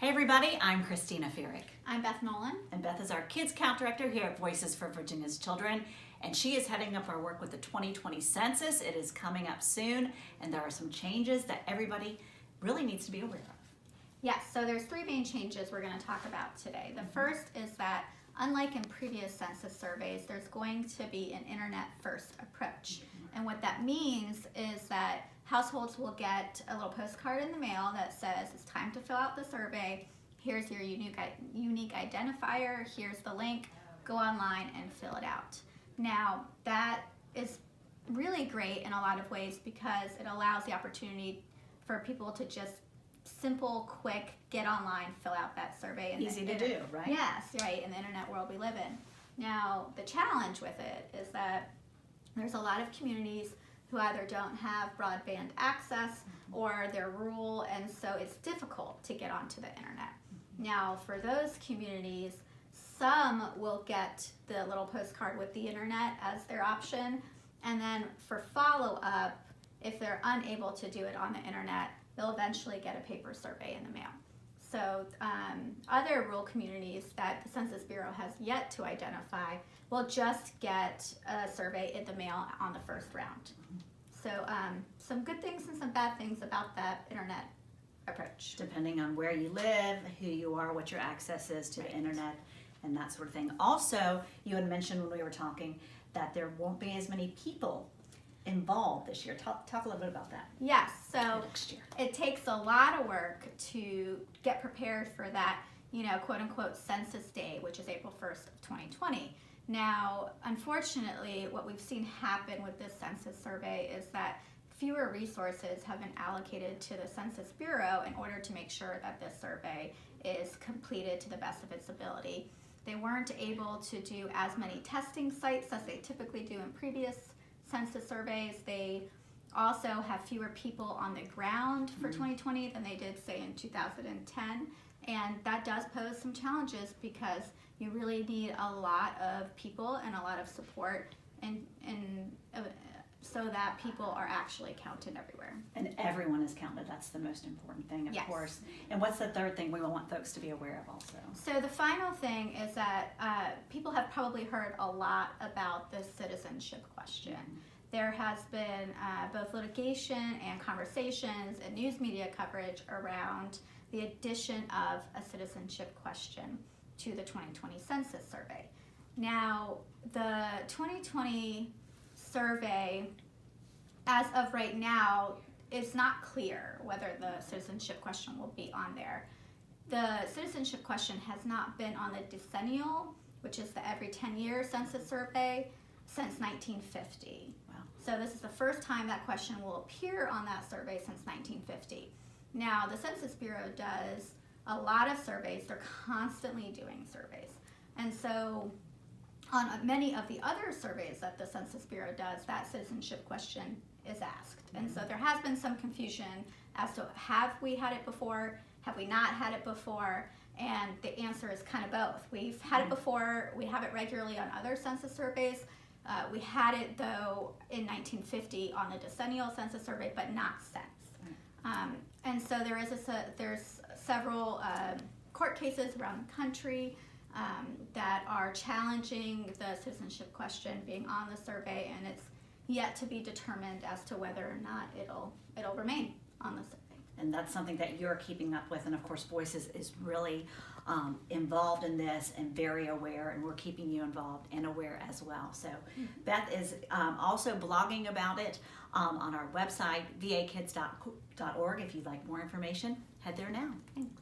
Hey everybody, I'm Christina Feerick. I'm Beth Nolan. And Beth is our Kids Count Director here at Voices for Virginia's Children. And she is heading up our work with the 2020 Census. It is coming up soon, and there are some changes that everybody really needs to be aware of. Yes, so there's three main changes we're going to talk about today. The first is that, unlike in previous census surveys, there's going to be an internet-first approach. And what that means is that households will get a little postcard in the mail that says it's time to fill out the survey. Here's your unique identifier. Here's the link. Go online and fill it out. Now, that is really great in a lot of ways because it allows the opportunity for people to just simple, quick, get online, fill out that survey. Easy to do, right? Yes, right, in the internet world we live in. Now, the challenge with it is that there's a lot of communities who either don't have broadband access or they're rural, and so it's difficult to get onto the internet. Now, for those communities, some will get the little postcard with the internet as their option, and then for follow-up, if they're unable to do it on the internet, they'll eventually get a paper survey in the mail. So other rural communities that the Census Bureau has yet to identify will just get a survey in the mail on the first round. So some good things and some bad things about that internet approach. Depending on where you live, who you are, what your access is to the internet, and that sort of thing. Also, you had mentioned when we were talking that there won't be as many people involved this year. Talk a little bit about that. Yes, so next year. It takes a lot of work to get prepared for that, quote unquote census day, which is April 1st of 2020. Now, unfortunately, what we've seen happen with this census survey is that fewer resources have been allocated to the Census Bureau in order to make sure that this survey is completed to the best of its ability. They weren't able to do as many testing sites as they typically do in previous census surveys. They also have fewer people on the ground for 2020 than they did, say, in 2010. And that does pose some challenges because you really need a lot of people and a lot of support and so that people are actually counted everywhere. And everyone is counted. That's the most important thing, of course. And what's the third thing we want folks to be aware of also? So the final thing is that people have probably heard a lot about the citizenship question. There has been both litigation and conversations and news media coverage around the addition of a citizenship question to the 2020 Census Survey. Now, the 2020 survey, as of right now, is not clear whether the citizenship question will be on there. The citizenship question has not been on the decennial, which is the every 10-year census survey, since 1950. Wow. So this is the first time that question will appear on that survey since 1950. Now, the Census Bureau does a lot of surveys. They're constantly doing surveys. And so on many of the other surveys that the Census Bureau does, that citizenship question is asked. And so there has been some confusion as to have we had it before, have we not had it before, and the answer is kind of both. We've had it before, we have it regularly on other census surveys. We had it, though, in 1950 on the decennial census survey, but not since. And so there's several court cases around the country that are challenging the citizenship question being on the survey, and it's yet to be determined as to whether or not it'll remain on the survey. And that's something that you're keeping up with, and of course Voices is really involved in this and very aware, and we're keeping you involved and aware as well. So Beth is also blogging about it on our website, vakids.org. If you'd like more information, head there now. Thanks.